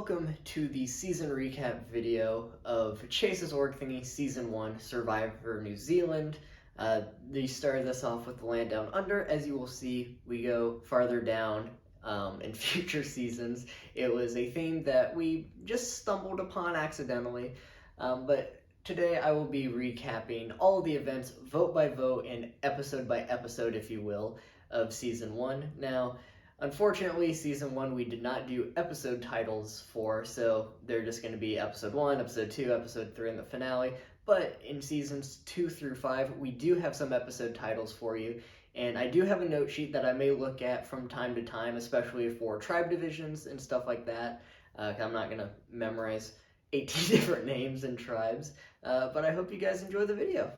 welcome to the season recap video of Chase's Org Thingy Season 1 Survivor New Zealand. They started this off with the Land Down Under. As you will see, we go farther down in future seasons. It was a theme that we just stumbled upon accidentally, but today I will be recapping all of the events, vote by vote and episode by episode, if you will, of Season 1. Now, unfortunately, Season 1 we did not do episode titles for, so they're just going to be Episode 1, Episode 2, Episode 3, and the finale. But in Seasons 2 through 5, we do have some episode titles for you, and I do have a note sheet that I may look at from time to time, especially for tribe divisions and stuff like that. I'm not going to memorize 18 different names and tribes, but I hope you guys enjoy the video.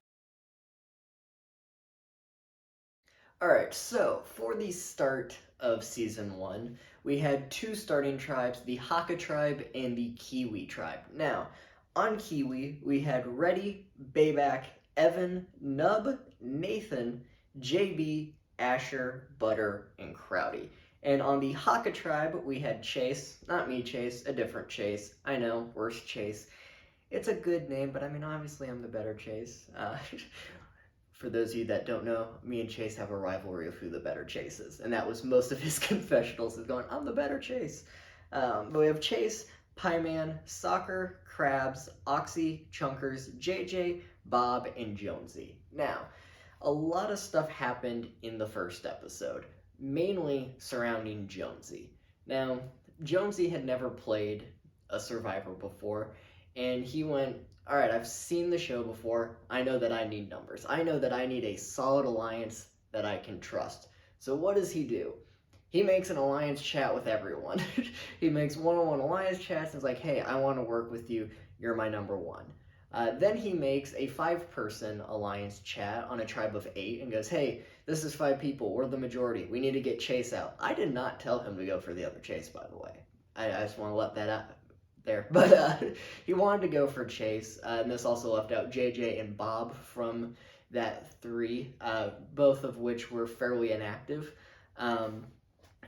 Alright, so for the start of Season 1, we had two starting tribes, the Hakka tribe and the Kiwi tribe. Now, on Kiwi, we had Reddy, Bayback, Evan, Nub, Nathan, JB, Asher, Butter, and Crowdy. And on the Hakka tribe, we had Chase, not me Chase, a different Chase. I know, worst Chase. It's a good name, but I mean, obviously I'm the better Chase. For those of you that don't know, me and Chase have a rivalry of who the better Chase is. And that was most of his confessionals, is going, I'm the better Chase. But we have Chase, Pieman, Soccer, Krabs, Oxy, Chunkers, JJ, Bob, and Jonesy. Now, a lot of stuff happened in the first episode, mainly surrounding Jonesy. Now, Jonesy had never played a Survivor before, and he went, all right, I've seen the show before. I know that I need numbers. I know that I need a solid alliance that I can trust. So what does he do? He makes an alliance chat with everyone. He makes one-on-one alliance chats and is like, hey, I want to work with you. You're my number one. Then he makes a 5-person alliance chat on a tribe of 8 and goes, hey, this is 5 people. We're the majority. We need to get Chase out. I did not tell him to go for the other Chase, by the way. I just want to let that out there, but he wanted to go for Chase, and this also left out JJ and Bob from that 3, both of which were fairly inactive. And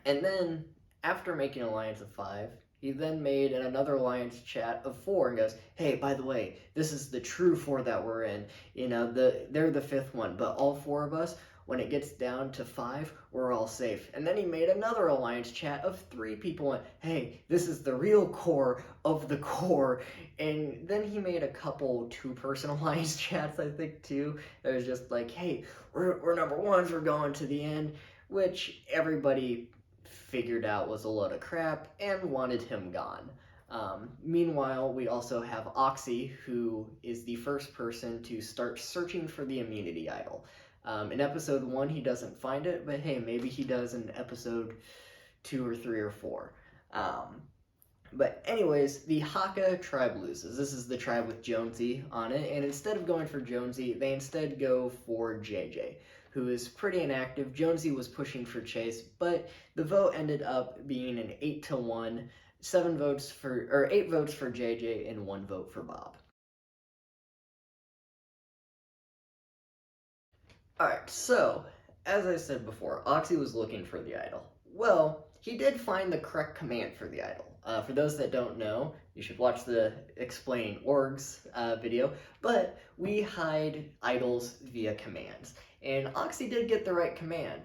then, after making an alliance of 5, he then made another alliance chat of 4 and goes, hey, by the way, this is the true 4 that we're in. You know, they're the 5th one, but all 4 of us, when it gets down to 5, we're all safe. And then he made another alliance chat of 3 people and, hey, this is the real core of the core. And then he made a couple 2-person alliance chats, I think, too. That was just like, hey, we're number ones, we're going to the end, which everybody figured out was a load of crap and wanted him gone. Meanwhile, we also have Oxy, who is the first person to start searching for the immunity idol. In episode 1, he doesn't find it, but hey, maybe he does in episode 2 or 3 or 4. But anyways, the Hakka tribe loses. This is the tribe with Jonesy on it, and instead of going for Jonesy, they instead go for JJ, who is pretty inactive. Jonesy was pushing for Chase, but the vote ended up being an 8-1, 8 votes for JJ and 1 vote for Bob. Alright, so, as I said before, Oxy was looking for the idol. Well, he did find the correct command for the idol. For those that don't know, you should watch the Explaining Orgs video, but we hide idols via commands. And Oxy did get the right command.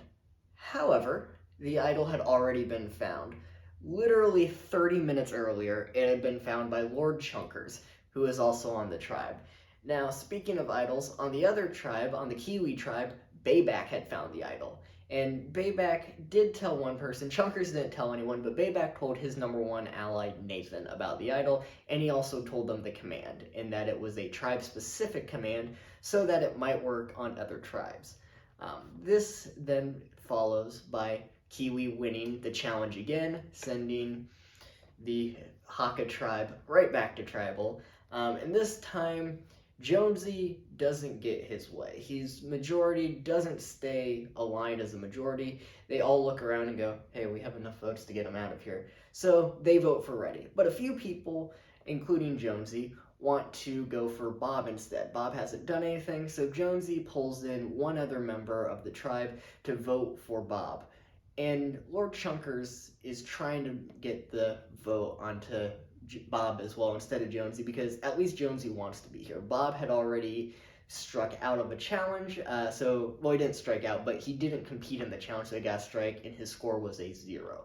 However, the idol had already been found. Literally 30 minutes earlier, it had been found by Lord Chunkers, who is also on the tribe. Now, speaking of idols, on the other tribe, on the Kiwi tribe, Bayback had found the idol. And Bayback did tell one person, Chunkers didn't tell anyone, but Bayback told his number 1 ally, Nathan, about the idol, and he also told them the command, and that it was a tribe-specific command, so that it might work on other tribes. This then follows by Kiwi winning the challenge again, sending the Hakka tribe right back to tribal, and this time, Jonesy doesn't get his way. His majority doesn't stay aligned as a majority. They all look around and go, hey, we have enough votes to get him out of here. So they vote for Reddy. But a few people, including Jonesy, want to go for Bob instead. Bob hasn't done anything, so Jonesy pulls in one other member of the tribe to vote for Bob. And Lord Chunkers is trying to get the vote onto Bob as well instead of Jonesy, because at least Jonesy wants to be here. Bob had already struck out of a challenge, well, he didn't strike out, but he didn't compete in the challenge, so he got a strike, and his score was a 0.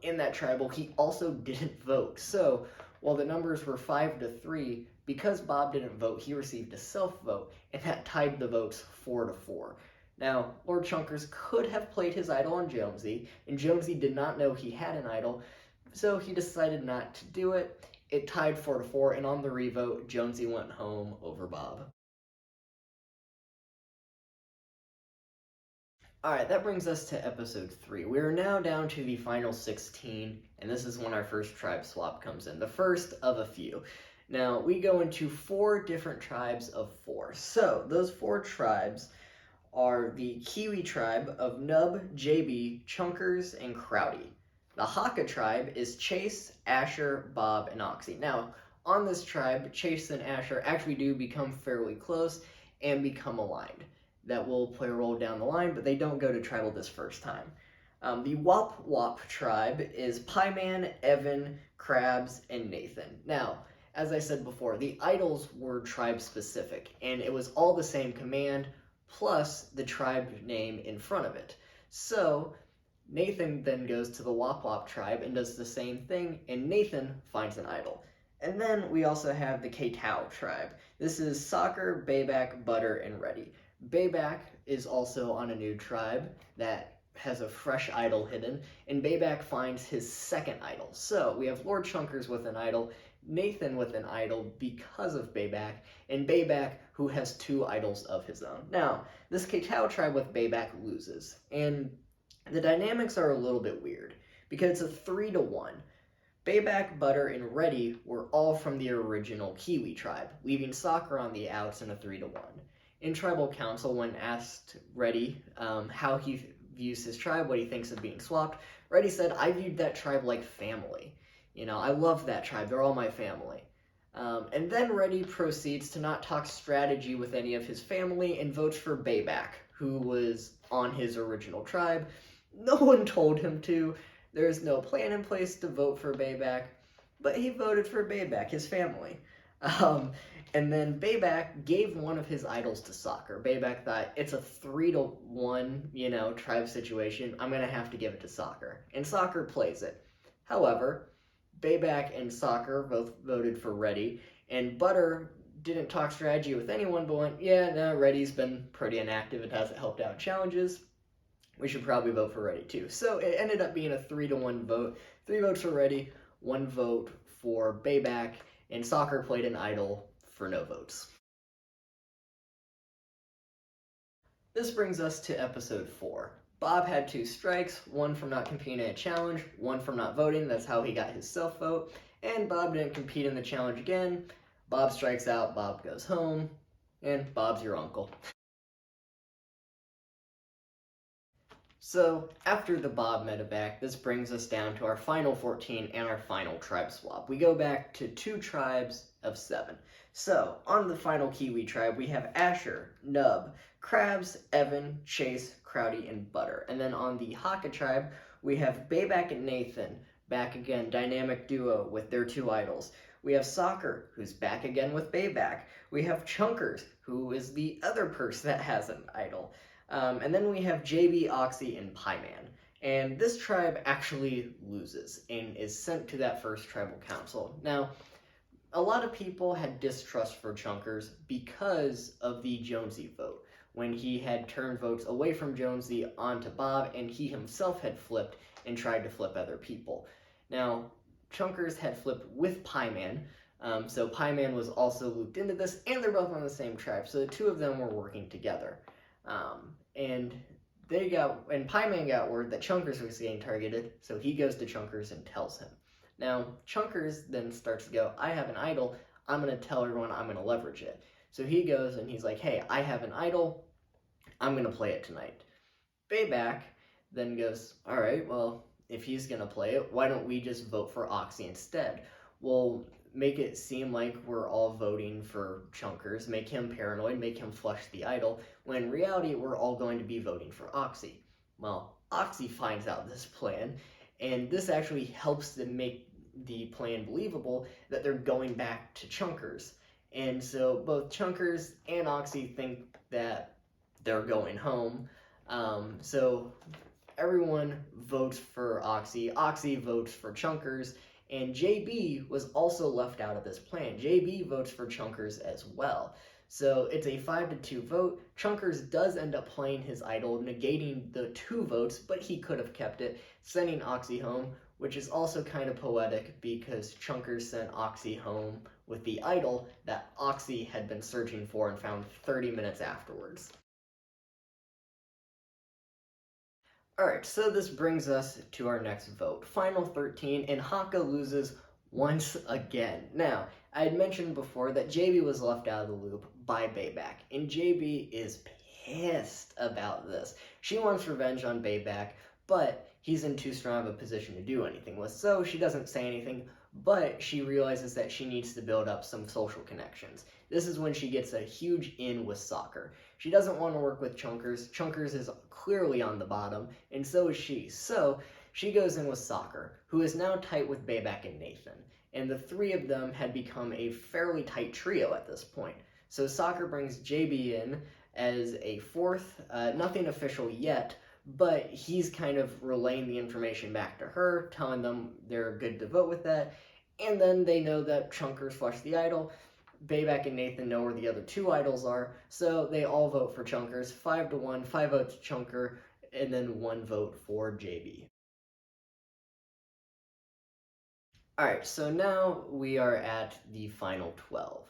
In that tribal, he also didn't vote. So while the numbers were 5-3, because Bob didn't vote, he received a self-vote, and that tied the votes 4-4. Now, Lord Chunkers could have played his idol on Jonesy, and Jonesy did not know he had an idol, so he decided not to do it. It tied 4-4, and on the revote, Jonesy went home over Bob. Alright, that brings us to episode 3. We are now down to the final 16, and this is when our first tribe swap comes in. The first of a few. Now, we go into 4 different tribes of 4. So, those 4 tribes are the Kiwi tribe of Nub, JB, Chunkers, and Crowdy. The Haka tribe is Chase, Asher, Bob, and Oxy. Now, on this tribe, Chase and Asher actually do become fairly close and become aligned. That will play a role down the line, but they don't go to tribal this first time. The Wop Wop tribe is Pieman, Evan, Krabs, and Nathan. Now, as I said before, the idols were tribe specific, and it was all the same command plus the tribe name in front of it. So Nathan then goes to the Wop Wop tribe and does the same thing, and Nathan finds an idol. And then we also have the K-Tau tribe. This is Soccer, Bayback, Butter, and Ready. Bayback is also on a new tribe that has a fresh idol hidden, and Bayback finds his second idol. So we have Lord Chunkers with an idol, Nathan with an idol because of Bayback, and Bayback who has 2 idols of his own. Now, this K-Tau tribe with Bayback loses, and the dynamics are a little bit weird, because it's a 3-1. Bayback, Butter, and Ready were all from the original Kiwi tribe, leaving Soccer on the outs in a 3-1. In Tribal Council, when asked Ready how he views his tribe, what he thinks of being swapped, Ready said, "I viewed that tribe like family. I love that tribe. They're all my family." And then Ready proceeds to not talk strategy with any of his family and votes for Bayback, who was on his original tribe. No one told him to. There's no plan in place to vote for Bayback, but he voted for Bayback, his family. And then Bayback gave one of his idols to Soccer. Bayback thought, it's a 3-1, tribe situation. I'm going to have to give it to Soccer. And Soccer plays it. However, Bayback and Soccer both voted for Ready, and Butter didn't talk strategy with anyone, but went, yeah, no, Ready's been pretty inactive. It hasn't helped out in challenges. We should probably vote for Ready too. So it ended up being a 3-1 vote. 3 votes for Ready, 1 vote for Bayback, and Soccer played an idol for no votes. This brings us to episode 4. Bob had 2 strikes, 1 from not competing in a challenge, 1 from not voting. That's how he got his self-vote. And Bob didn't compete in the challenge again. Bob strikes out, Bob goes home, and Bob's your uncle. So, after the Bob medevac, this brings us down to our final 14 and our final tribe swap. We go back to 2 tribes of 7. So, on the final Kiwi tribe, we have Asher, Nub, Krabs, Evan, Chase, Crowdy, and Butter. And then on the Haka tribe, we have Bayback and Nathan, back again, dynamic duo with their 2 idols. We have Soccer, who's back again with Bayback. We have Chunkers, who is the other person that has an idol. And then we have JB, Oxy, and Pieman. And this tribe actually loses and is sent to that first tribal council. Now, a lot of people had distrust for Chunkers because of the Jonesy vote, when he had turned votes away from Jonesy onto Bob, and he himself had flipped and tried to flip other people. Now, Chunkers had flipped with Pieman, so Pieman was also looped into this, and they're both on the same tribe, so the 2 of them were working together. And Pieman got word that Chunkers was getting targeted, so he goes to Chunkers and tells him. Now, Chunkers then starts to go, I have an idol, I'm going to tell everyone I'm going to leverage it. So he goes and he's like, hey, I have an idol, I'm going to play it tonight. Bayback then goes, all right, well, if he's going to play it, why don't we just vote for Oxy instead? We'll make it seem like we're all voting for Chunkers, make him paranoid, make him flush the idol, when in reality we're all going to be voting for Oxy. Well, Oxy finds out this plan, and this actually helps them make the plan believable that they're going back to Chunkers. And so both Chunkers and Oxy think that they're going home. So everyone votes for Oxy. Oxy votes for Chunkers, and JB was also left out of this plan. JB votes for Chunkers as well. So it's a 5-2 vote. Chunkers does end up playing his idol, negating the 2 votes, but he could have kept it, sending Oxy home, which is also kind of poetic because Chunkers sent Oxy home with the idol that Oxy had been searching for and found 30 minutes afterwards. Alright, so this brings us to our next vote. Final 13, and Haka loses once again. Now, I had mentioned before that JB was left out of the loop by Bayback, and JB is pissed about this. She wants revenge on Bayback, but he's in too strong of a position to do anything with, so she doesn't say anything, but she realizes that she needs to build up some social connections. This is when she gets a huge in with Soccer. She doesn't want to work with Chunkers. Chunkers is clearly on the bottom, and so is she. So she goes in with Soccer, who is now tight with Bayback and Nathan. And the 3 of them had become a fairly tight trio at this point. So Soccer brings JB in as a 4th, nothing official yet, but he's kind of relaying the information back to her, telling them they're good to vote with that. And then they know that Chunkers flushed the idol. Bayback and Nathan know where the other 2 idols are, so they all vote for Chunkers, 5-1, 5 votes Chunker, and then 1 vote for JB. Alright, so now we are at the final 12,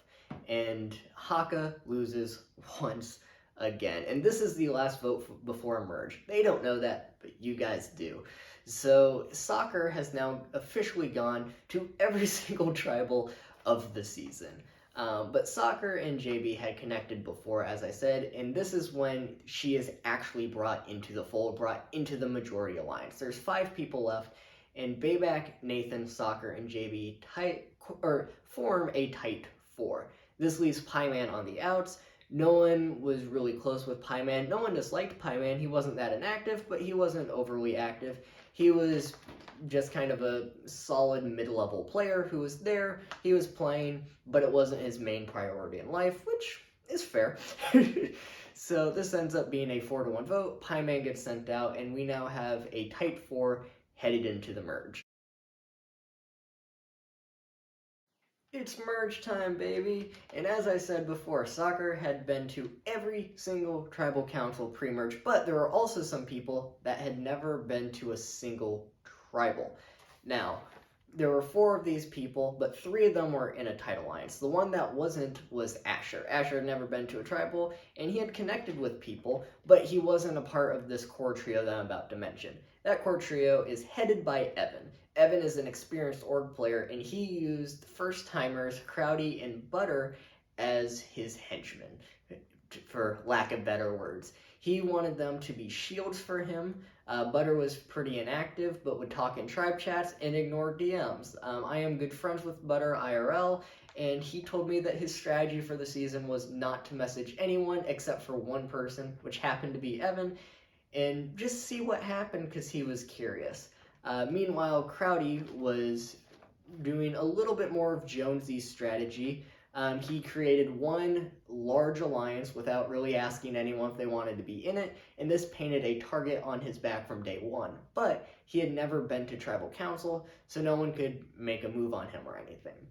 and Haka loses once again. And this is the last vote before a merge. They don't know that, but you guys do. So Soccer has now officially gone to every single tribal of the season. But Soccer and JB had connected before, as I said, and this is when she is actually brought into the fold, brought into the majority alliance. There's 5 people left, and Bayback, Nathan, Soccer, and JB form a tight 4. This leaves Pieman on the outs. No one was really close with Pieman. No one disliked Pieman. He wasn't that inactive, but he wasn't overly active. He was just kind of a solid mid-level player who was there. He was playing, but it wasn't his main priority in life, which is fair. So this ends up being a 4-1 vote. Pieman gets sent out, and we now have a tight 4 headed into the merge. It's merge time, baby! And as I said before, Soccer had been to every single tribal council pre-merge, but there were also some people that had never been to a single tribal. Now, there were 4 of these people, but 3 of them were in a tight alliance. The one that wasn't was Asher. Asher had never been to a tribal, and he had connected with people, but he wasn't a part of this core trio that I'm about to mention. That core trio is headed by Evan. Evan is an experienced org player, and he used first-timers Crowdy and Butter as his henchmen, for lack of better words. He wanted them to be shields for him. Butter was pretty inactive, but would talk in tribe chats and ignore DMs. I am good friends with Butter IRL, and he told me that his strategy for the season was not to message anyone except for one person, which happened to be Evan, and just see what happened because he was curious. Meanwhile, Crowdy was doing a little bit more of Jonesy's strategy. He created one large alliance without really asking anyone if they wanted to be in it, and this painted a target on his back from day 1. But he had never been to tribal council, so no one could make a move on him or anything.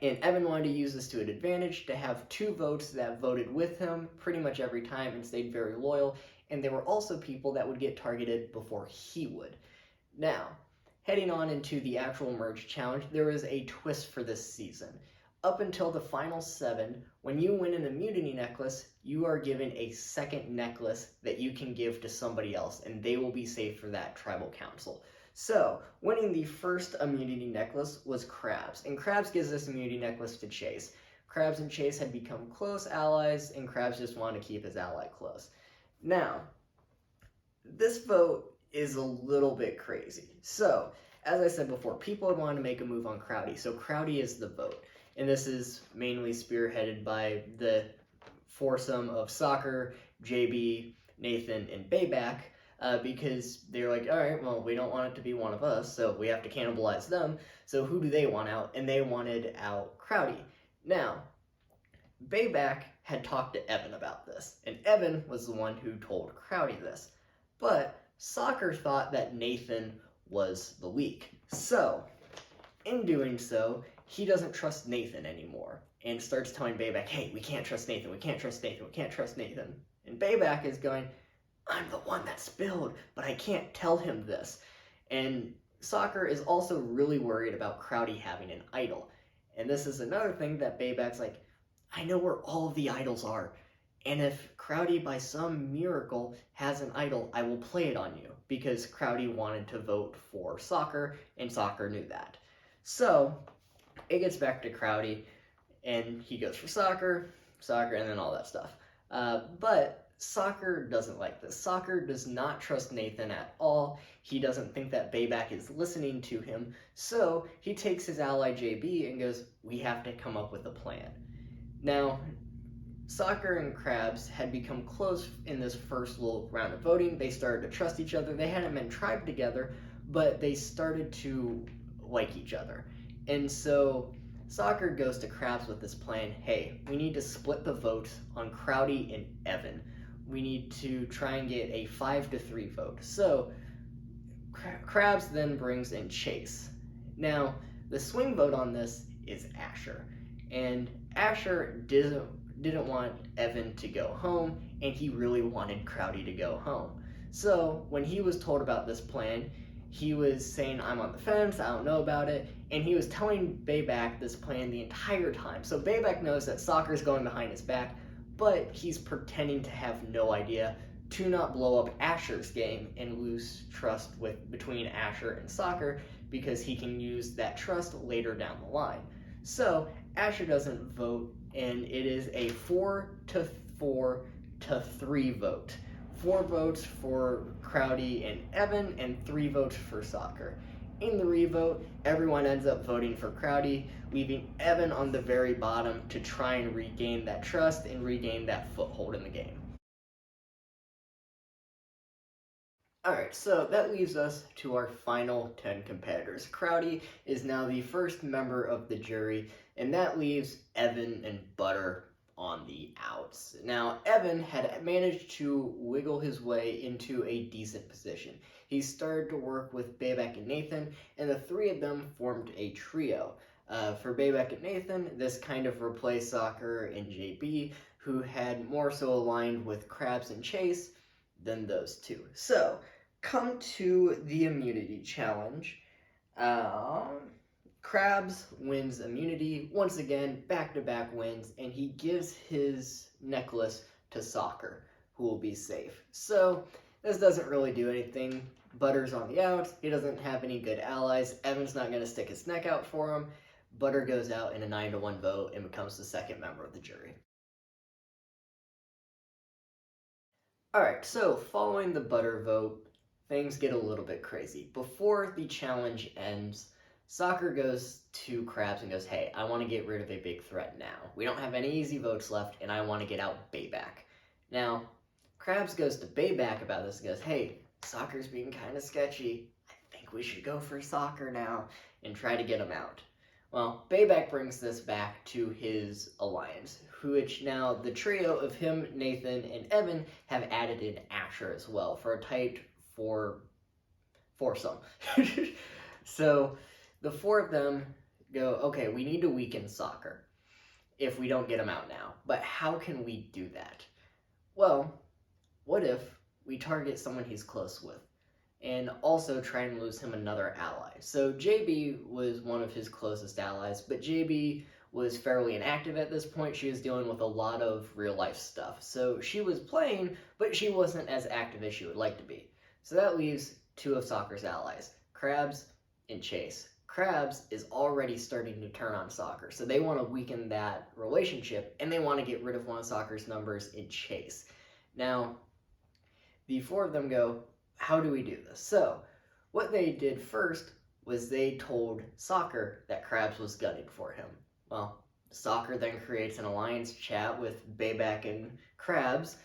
And Evan wanted to use this to an advantage, to have 2 votes that voted with him pretty much every time and stayed very loyal, and there were also people that would get targeted before he would. Now, heading on into the actual merge challenge, there is a twist for this season. Up until the final 7, when you win an immunity necklace, you are given a second necklace that you can give to somebody else, and they will be saved for that tribal council. So, winning the first immunity necklace was Krabs, and Krabs gives this immunity necklace to Chase. Krabs and Chase had become close allies, and Krabs just wanted to keep his ally close. Now, this vote is a little bit crazy. So, as I said before, people would want to make a move on Crowdy, so Crowdy is the vote. And this is mainly spearheaded by the foursome of Soccer, JB, Nathan, and Bayback. because they're like, all right, well, we don't want it to be one of us, so we have to cannibalize them. So who do they want out? And they wanted out Crowdy. Now, Bayback had talked to Evan about this, and Evan was the one who told Crowdy this. But Soccer thought that Nathan was the weak. So, in doing so, he doesn't trust Nathan anymore and starts telling Bayback, hey, we can't trust Nathan, we can't trust Nathan, we can't trust Nathan. And Bayback is going, I'm the one that spilled, but I can't tell him this. And Soccer is also really worried about Crowdy having an idol. And this is another thing that Bayback's like, I know where all of the idols are. And if Crowdy, by some miracle, has an idol, I will play it on you. Because Crowdy wanted to vote for Soccer, and Soccer knew that. So, it gets back to Crowdy, and he goes for Soccer, and then all that stuff. But Soccer doesn't like this. Soccer does not trust Nathan at all. He doesn't think that Bayback is listening to him. So, he takes his ally JB and goes, we have to come up with a plan. Now, Soccer and Krabs had become close in this first little round of voting. They started to trust each other. They hadn't been tribe together, but they started to like each other. And so Soccer goes to Krabs with this plan. Hey, we need to split the vote on Crowdy and Evan. We need to try and get a 5-3 vote. So Krabs then brings in Chase. Now, the swing vote on this is Asher. And Asher didn't want Evan to go home, and he really wanted Crowdy to go home. So when he was told about this plan, he was saying, I'm on the fence, I don't know about it, and he was telling Bayback this plan the entire time. So Bayback knows that Soccer's going behind his back, but he's pretending to have no idea to not blow up Asher's game and lose trust between Asher and Soccer, because he can use that trust later down the line. So Asher doesn't vote, and it is a 4-4-3 vote. 4 votes for Crowdy and Evan, and 3 votes for Soccer. In the revote, everyone ends up voting for Crowdy, leaving Evan on the very bottom to try and regain that trust and regain that foothold in the game. Alright, so that leaves us to our final 10 competitors. Crowdy is now the first member of the jury, and that leaves Evan and Butter on the outs. Now, Evan had managed to wiggle his way into a decent position. He started to work with Bayback and Nathan, and the 3 of them formed a trio. For Bayback and Nathan, this kind of replaced Soccer and JB, who had more so aligned with Krabs and Chase than those 2. So, come to the immunity challenge. Krabs wins immunity, once again, back-to-back wins, and he gives his necklace to Soccer, who will be safe. So, this doesn't really do anything. Butter's on the outs, he doesn't have any good allies, Evan's not going to stick his neck out for him. Butter goes out in a 9-1 vote and becomes the second member of the jury. Alright, so following the Butter vote, things get a little bit crazy. Before the challenge ends, Soccer goes to Krabs and goes, hey, I want to get rid of a big threat now. We don't have any easy votes left, and I want to get out Bayback. Now, Krabs goes to Bayback about this and goes, hey, Soccer's being kind of sketchy. I think we should go for Soccer now and try to get him out. Well, Bayback brings this back to his alliance, which now the trio of him, Nathan, and Evan have added in Asher as well for a tight foursome. So the 4 of them go, okay, we need to weaken Soccer if we don't get him out now. But how can we do that? Well, what if we target someone he's close with and also try and lose him another ally? So JB was one of his closest allies, but JB was fairly inactive at this point. She was dealing with a lot of real life stuff. So she was playing, but she wasn't as active as she would like to be. So that leaves 2 of Soccer's allies, Krabs and Chase. Krabs is already starting to turn on Soccer, so they want to weaken that relationship, and they want to get rid of one of Soccer's numbers in Chase. Now, the 4 of them go, how do we do this? So, what they did first was they told Soccer that Krabs was gunning for him. Well, Soccer then creates an alliance chat with Bayback and Krabs.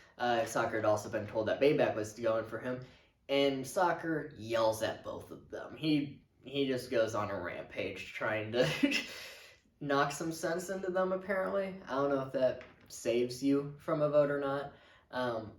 Soccer had also been told that Bayback was going for him, and Soccer yells at both of them. He just goes on a rampage trying to knock some sense into them, apparently. I don't know if that saves you from a vote or not.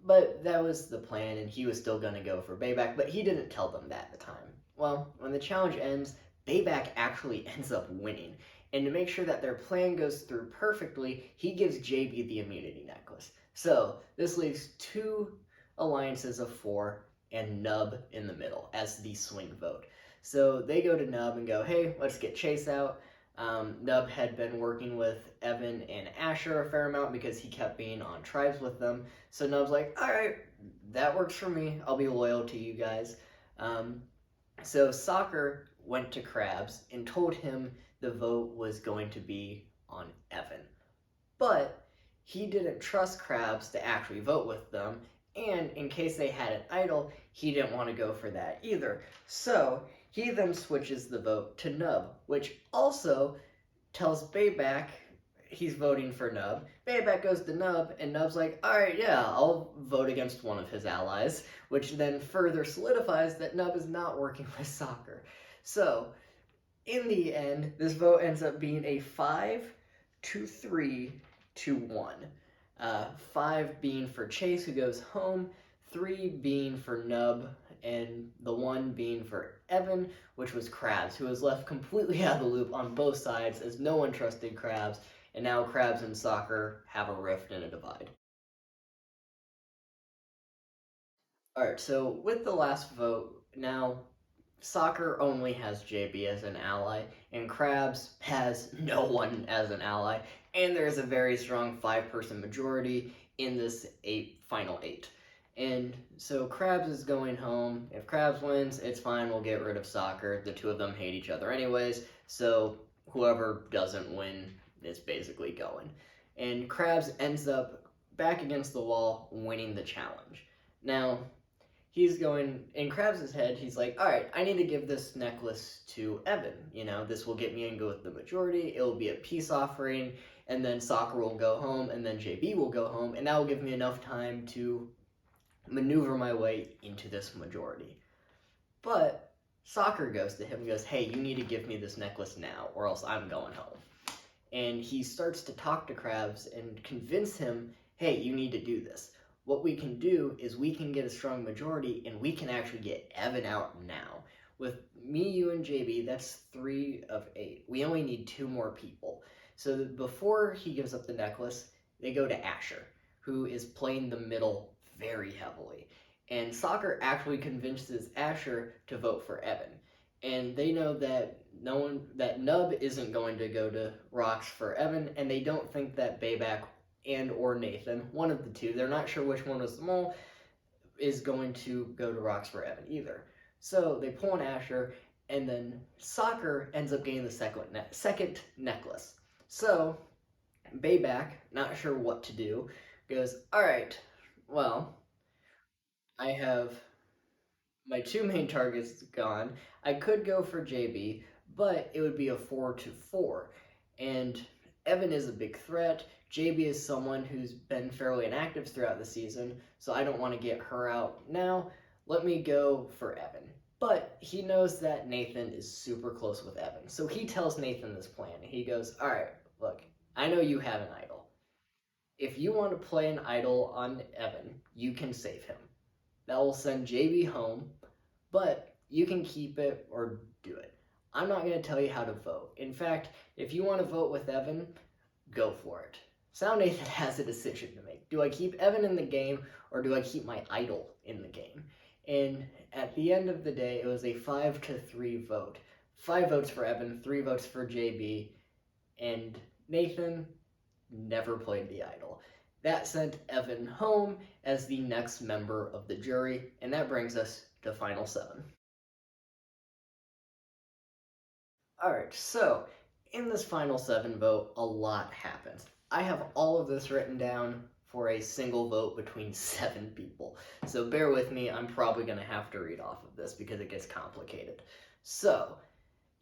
But that was the plan, and he was still going to go for Bayback, but he didn't tell them that at the time. Well, when the challenge ends, Bayback actually ends up winning. And to make sure that their plan goes through perfectly, he gives JB the immunity necklace. So this leaves two alliances of four and Nub in the middle as the swing vote. So they go to Nub and go, hey, let's get Chase out. Nub had been working with Evan and Asher a fair amount because he kept being on tribes with them. So Nub's like, all right, that works for me. I'll be loyal to you guys. So Soccer went to Krabs and told him the vote was going to be on Evan. But he didn't trust Krabs to actually vote with them, and in case they had an idol, he didn't want to go for that either. So he then switches the vote to Nub, which also tells Bayback he's voting for Nub. Bayback goes to Nub, and Nub's like, alright, yeah, I'll vote against one of his allies, which then further solidifies that Nub is not working with Soccer. So, in the end, this vote ends up being a 5-3-1. 5 being for Chase, who goes home, 3 being for Nub, and the 1 being for Evan, which was Krabs, who was left completely out of the loop on both sides as no one trusted Krabs, and now Krabs and Soccer have a rift and a divide. Alright, so with the last vote, now Soccer only has JB as an ally, and Krabs has no one as an ally, and there's a very strong 5-person majority in this final 8. And so Krabs is going home. If Krabs wins, it's fine, we'll get rid of Soccer. The two of them hate each other anyways, so whoever doesn't win is basically going. And Krabs ends up back against the wall, winning the challenge. Now, he's going, in Krabs' head, he's like, all right, I need to give this necklace to Evan. You know, this will get me in with the majority. It will be a peace offering, and then Soccer will go home, and then JB will go home, and that will give me enough time to maneuver my way into this majority. But Soccer goes to him and goes, hey, you need to give me this necklace now, or else I'm going home. And he starts to talk to Krabs and convince him, hey, you need to do this. What we can do is we can get a strong majority, and we can actually get Evan out now. With me, you, and JB, that's 3 of 8. We only need 2 more people. So before he gives up the necklace, they go to Asher, who is playing the middle very heavily. And Soccer actually convinces Asher to vote for Evan. And they know that that Nub isn't going to go to Rocks for Evan, and they don't think that Bayback and or Nathan, one of the two, they're not sure which one was the mole, is going to go to Rocks for Evan either. So they pull an Asher, and then Soccer ends up getting the second necklace. So Bayback, not sure what to do, goes, alright, well, I have my 2 main targets gone. I could go for JB, but it would be a 4-4. And Evan is a big threat. JB is someone who's been fairly inactive throughout the season, so I don't want to get her out now. Let me go for Evan. But he knows that Nathan is super close with Evan, so he tells Nathan this plan. He goes, alright, look, I know you have an idol. If you want to play an idol on Evan, you can save him. That will send JB home, but you can keep it or do it. I'm not going to tell you how to vote. In fact, if you want to vote with Evan, go for it. So now Nathan has a decision to make. Do I keep Evan in the game, or do I keep my idol in the game? And at the end of the day, it was a 5-3 vote. 5 votes for Evan, 3 votes for JB, and Nathan never played the idol. That sent Evan home as the next member of the jury, and that brings us to Final 7. Alright, so in this Final 7 vote, a lot happens. I have all of this written down for a single vote between 7 people. So bear with me, I'm probably going to have to read off of this because it gets complicated. So,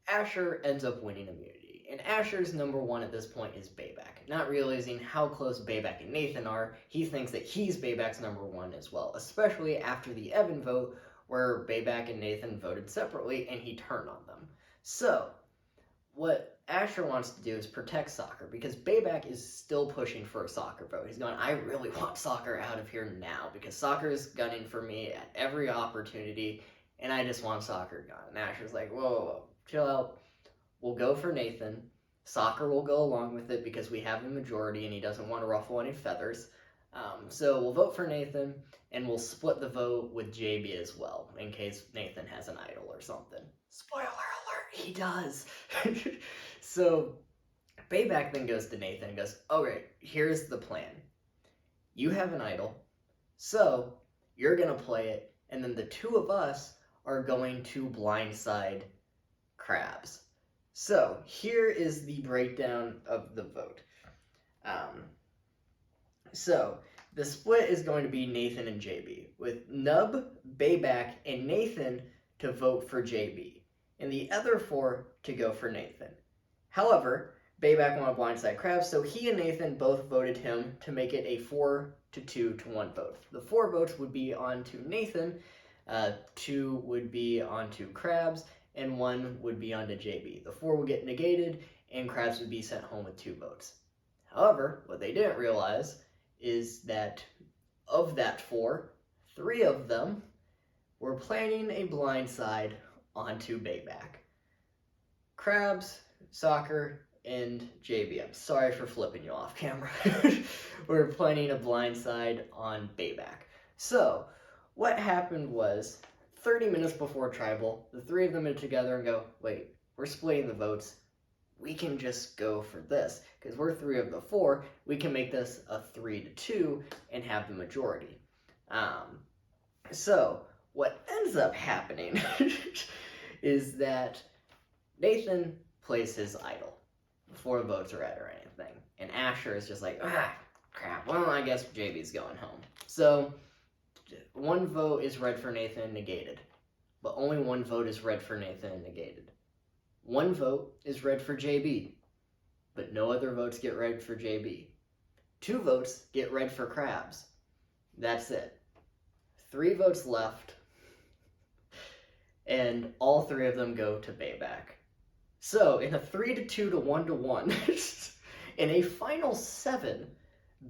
Asher ends up winning immunity, and Asher's number 1 at this point is Bayback. Not realizing how close Bayback and Nathan are, he thinks that he's Bayback's number 1 as well, especially after the Evan vote, where Bayback and Nathan voted separately, and he turned on them. So, what Asher wants to do is protect Soccer, because Bayback is still pushing for a Soccer vote. He's going, I really want Soccer out of here now, because Soccer is gunning for me at every opportunity, and I just want Soccer gone. And Asher's like, whoa, chill out. We'll go for Nathan. Soccer will go along with it because we have a majority and he doesn't want to ruffle any feathers. So we'll vote for Nathan, and we'll split the vote with JB as well, in case Nathan has an idol or something. Spoiler alert, he does. So Bayback then goes to Nathan and goes, okay, here's the plan. You have an idol, so you're going to play it, and then the two of us are going to blindside Krabs. So here is the breakdown of the vote. So the split is going to be Nathan and JB, with Nub, Bayback, and Nathan to vote for JB, and the other four to go for Nathan. However, Bayback wanted blindside Krabs, so he and Nathan both voted him to make it a 4-2-1 vote. The 4 votes would be onto Nathan, 2 would be onto Krabs, and 1 would be onto JB. The 4 would get negated, and Krabs would be sent home with 2 votes. However, what they didn't realize is that of that 4, 3 of them were planning a blindside onto Bayback. Krabs, Soccer, and JB. I'm sorry for flipping you off camera. We're planning a blindside on Bayback. So, what happened was, 30 minutes before Tribal, the 3 of them are together and go, wait, we're splitting the votes. We can just go for this, because we're 3 of the 4. We can make this a 3-2 and have the majority. So, what ends up happening is that Nathan plays his idol before the votes are read or anything. And Asher is just like, crap, well, I guess JB's going home. So, 1 vote is read for Nathan and negated, but only 1 vote is read for Nathan and negated. 1 vote is read for JB, but no other votes get read for JB. 2 votes get read for Krabs. That's it. 3 votes left, and all 3 of them go to Bayback. So, in a 3-2 to 1-1, in a final 7,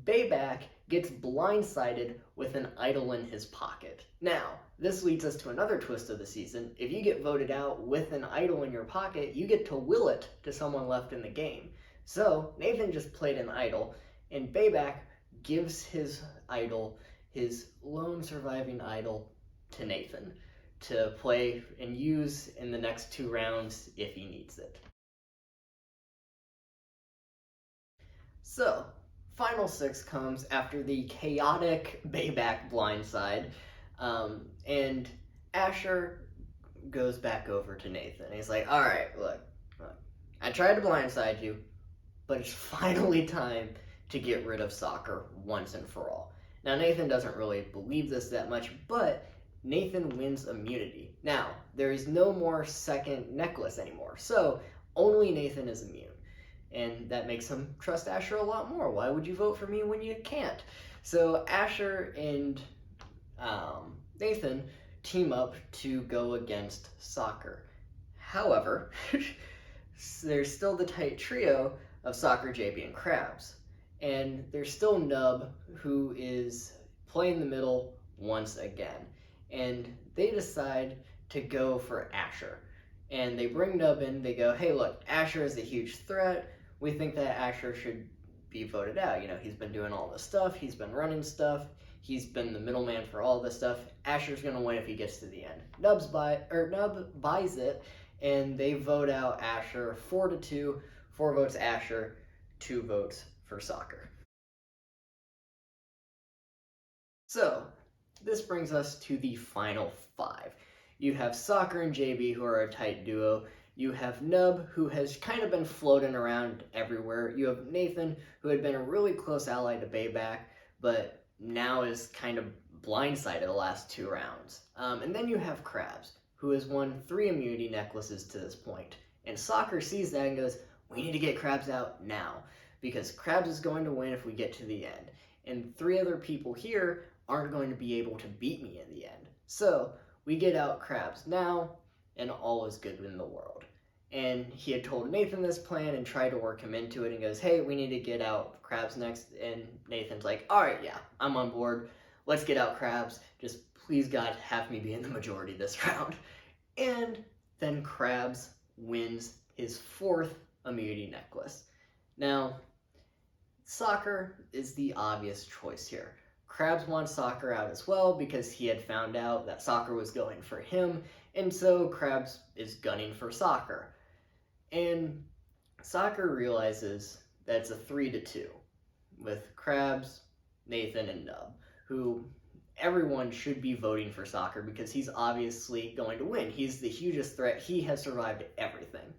Bayback gets blindsided with an idol in his pocket. Now, this leads us to another twist of the season. If you get voted out with an idol in your pocket, you get to will it to someone left in the game. So, Nathan just played an idol, and Bayback gives his idol, his lone surviving idol, to Nathan to play and use in the next 2 rounds if he needs it. So, Final 6 comes after the chaotic Bayback blindside, and Asher goes back over to Nathan. He's like, alright, look, I tried to blindside you, but it's finally time to get rid of Soccer once and for all. Now, Nathan doesn't really believe this that much, but Nathan wins immunity. Now, there is no more second necklace anymore, so only Nathan is immune. And that makes him trust Asher a lot more. Why would you vote for me when you can't? So Asher and Nathan team up to go against Soccer. However, there's still the tight trio of Soccer, JB, and Krabs. And there's still Nub, who is playing the middle once again. And they decide to go for Asher. And they bring Nub in, they go, hey look, Asher is a huge threat. We think that Asher should be voted out. You know, he's been doing all this stuff, he's been running stuff, he's been the middleman for all this stuff. Asher's gonna win if he gets to the end. Nub buys it, and they vote out Asher 4-2, 4 votes Asher, 2 votes for Soccer. So, this brings us to the final 5. You have Soccer and JB, who are a tight duo. You have Nub, who has kind of been floating around everywhere. You have Nathan, who had been a really close ally to Bayback, but now is kind of blindsided the last 2 rounds. And then you have Krabs, who has won 3 immunity necklaces to this point. And Soccer sees that and goes, we need to get Krabs out now, because Krabs is going to win if we get to the end. And 3 other people here aren't going to be able to beat me in the end. So, We get out Krabs now, and all is good in the world. And he had told Nathan this plan and tried to work him into it and goes, hey, we need to get out Krabs next. And Nathan's like, all right, yeah, I'm on board. Let's get out Krabs. Just please, God, have me be in the majority this round. And then Krabs wins his 4th immunity necklace. Now, Soccer is the obvious choice here. Krabs wants Soccer out as well because he had found out that Soccer was going for him, and so Krabs is gunning for Soccer. And Soccer realizes that it's a 3-2 with Krabs, Nathan, and Nub, who everyone should be voting for Soccer because he's obviously going to win. He's the hugest threat. He has survived everything.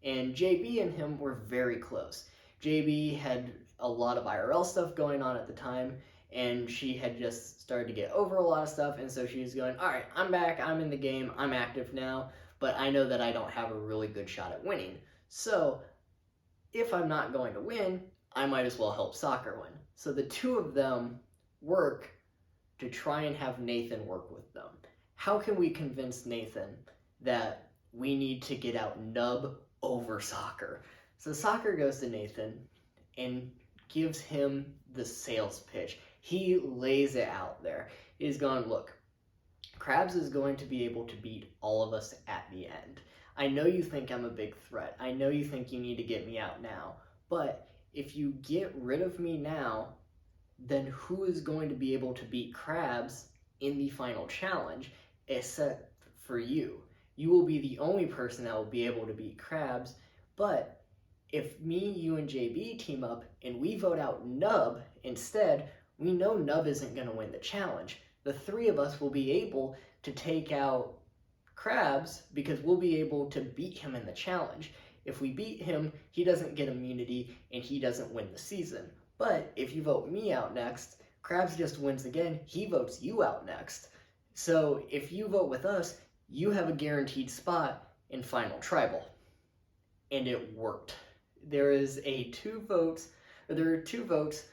And JB and him were very close. JB had a lot of IRL stuff going on at the time, and she had just started to get over a lot of stuff, and so she was going, all right, I'm back, I'm in the game, I'm active now, but I know that I don't have a really good shot at winning. So if I'm not going to win, I might as well help Soccer win. So the two of them work to try and have Nathan work with them. How can we convince Nathan that we need to get out Nub over Soccer? So Soccer goes to Nathan and gives him the sales pitch. He lays it out there. He's going, look, Krabs is going to be able to beat all of us at the end. I know you think I'm a big threat. I know you think you need to get me out now. But if you get rid of me now, then who is going to be able to beat Krabs in the final challenge except for you? You will be the only person that will be able to beat Krabs, but if me, you, and JB team up and we vote out Nub instead, we know Nub isn't going to win the challenge. The 3 of us will be able to take out Krabs because we'll be able to beat him in the challenge. If we beat him, he doesn't get immunity and he doesn't win the season. But if you vote me out next, Krabs just wins again. He votes you out next. So if you vote with us, you have a guaranteed spot in Final Tribal. And it worked. There are 2 votes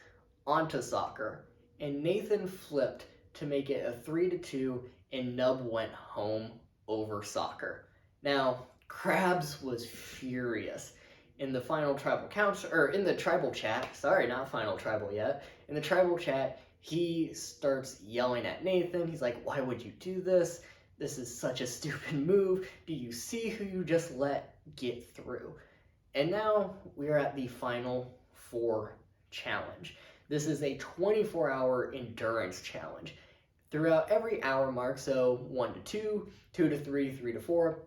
onto Soccer, and Nathan flipped to make it a 3-2, and Nub went home over Soccer. Now, Krabs was furious. In the final tribal in the tribal chat, sorry, not final tribal yet, in the tribal chat, he starts yelling at Nathan. He's like, why would you do this? This is such a stupid move. Do you see who you just let get through? And now we are at the final 4 challenge. This is a 24-hour endurance challenge. Throughout every hour mark, so 1 to 2, 2 to 3, 3 to 4,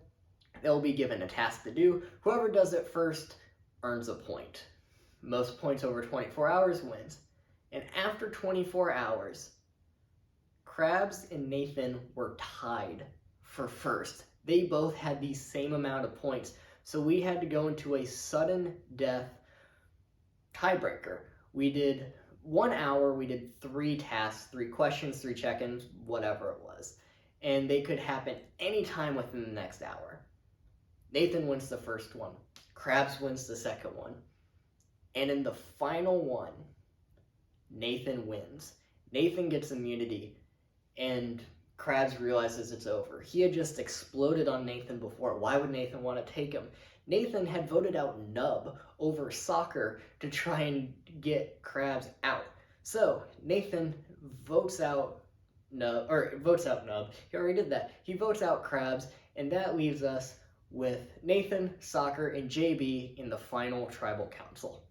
they'll be given a task to do. Whoever does it first earns a point. Most points over 24 hours wins. And after 24 hours, Krabs and Nathan were tied for first. They both had the same amount of points. So we had to go into a sudden death tiebreaker. We did 1 hour, we did 3 tasks, 3 questions, 3 check-ins, whatever it was. And they could happen anytime within the next hour. Nathan wins the first one. Krabs wins the second one. And in the final one, Nathan wins. Nathan gets immunity, and Krabs realizes it's over. He had just exploded on Nathan before. Why would Nathan want to take him? Nathan had voted out Nub over Soccer to try and get Krabs out. So Nathan votes out Nub. He already did that. He votes out Krabs, and that leaves us with Nathan, Soccer, and JB in the final tribal council.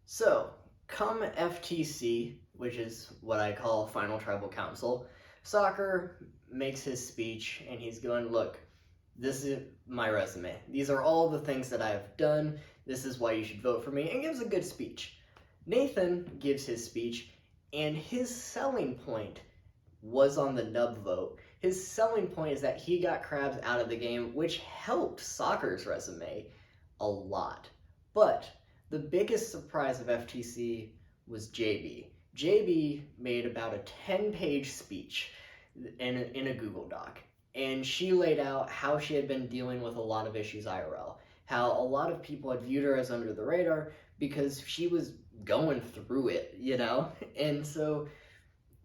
So, come FTC, which is what I call Final Tribal Council, Soccer makes his speech, and he's going, look, this is my resume. These are all the things that I've done. This is why you should vote for me, and gives a good speech. Nathan gives his speech, and his selling point was on the Nub vote. His selling point is that he got Krabs out of the game, which helped Soccer's resume a lot. But the biggest surprise of FTC was JB. JB made about a 10-page speech in a Google Doc, and she laid out how she had been dealing with a lot of issues IRL, how a lot of people had viewed her as under the radar because she was going through it, you know? And so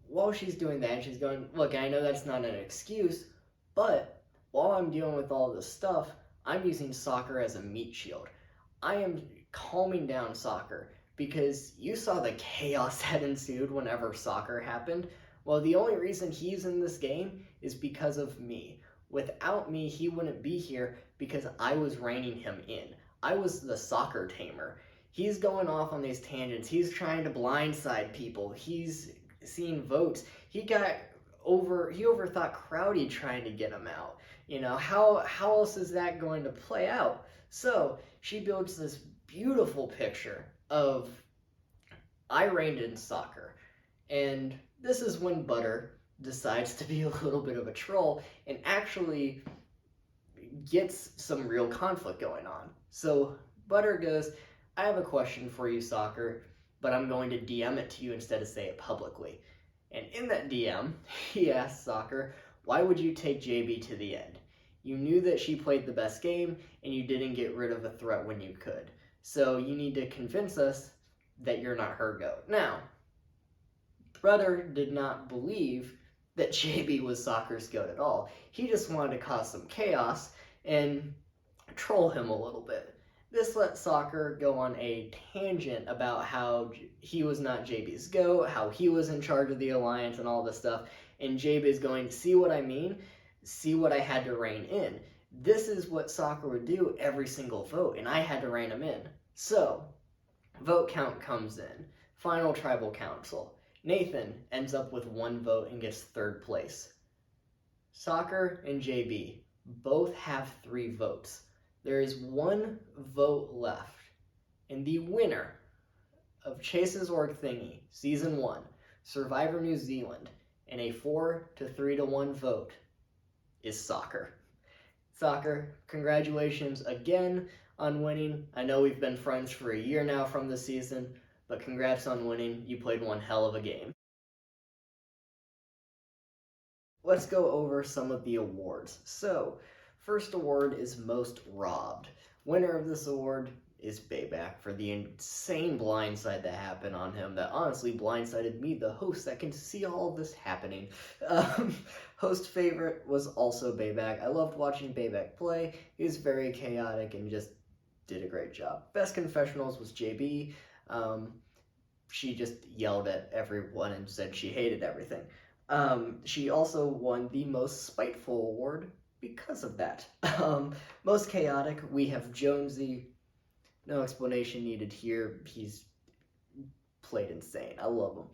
while she's doing that, she's going, look, I know that's not an excuse, but while I'm dealing with all this stuff, I'm using soccer as a meat shield. I am calming down soccer because you saw the chaos that ensued whenever soccer happened. Well, the only reason he's in this game is because of me. Without me, he wouldn't be here because I was reining him in. I was the soccer tamer. He's going off on these tangents. He's trying to blindside people. He's seeing votes. He overthought Crowdy trying to get him out. You know, how else is that going to play out? So she builds this beautiful picture of I reigned in soccer. And this is when Butter decides to be a little bit of a troll and actually gets some real conflict going on. So Butter goes, I have a question for you, Soccer, but I'm going to DM it to you instead of say it publicly. And in that DM, he asks Soccer, why would you take JB to the end? You knew that she played the best game, and you didn't get rid of a threat when you could. So you need to convince us that you're not her goat. Now, Butter did not believe that JB was Soccer's goat at all. He just wanted to cause some chaos and troll him a little bit. This let Soccer go on a tangent about how he was not JB's goat, how he was in charge of the alliance and all this stuff, and JB is going, see what I mean? See what I had to rein in. This is what Soccer would do every single vote, and I had to rein him in. So, vote count comes in. Final tribal council. Nathan ends up with 1 vote and gets 3rd place. Soccer and JB both have 3 votes. There is 1 vote left, and the winner of Chase's Org Thingy, Season 1, Survivor New Zealand, in a 4-3-1 vote, is Soccer. Soccer, congratulations again on winning. I know we've been friends for a year now from this season, but congrats on winning. You played one hell of a game. Let's go over some of the awards. So, first award is Most Robbed. Winner of this award is Bayback for the insane blindside that happened on him that honestly blindsided me, the host, that can see all of this happening. Host favorite was also Bayback. I loved watching Bayback play. He was very chaotic and just did a great job. Best confessionals was JB. She just yelled at everyone and said she hated everything. She also won the Most Spiteful award because of that. Most Chaotic, we have Jonesy. No explanation needed here. He's played insane. I love him.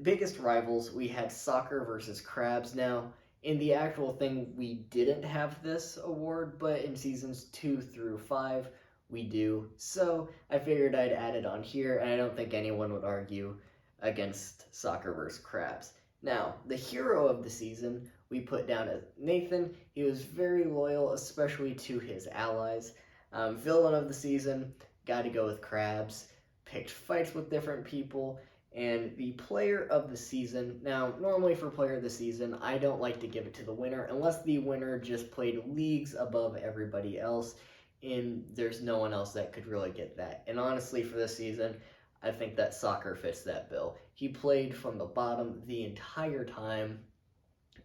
Biggest rivals, we had Soccer versus Crabs. Now, in the actual thing, we didn't have this award, but in seasons 2 through 5, we do. So I figured I'd add it on here, and I don't think anyone would argue against Soccer versus Crabs. Now, the hero of the season, we put down as Nathan. He was very loyal, especially to his allies. Villain of the season, got to go with Crabs. Picked fights with different people. And the player of the season, now, normally for player of the season, I don't like to give it to the winner, unless the winner just played leagues above everybody else, and there's no one else that could really get that. And honestly, for this season, I think that Soccer fits that bill. He played from the bottom the entire time,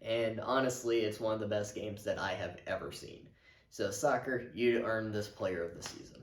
and honestly, it's one of the best games that I have ever seen. So Soccer, you earned this player of the season.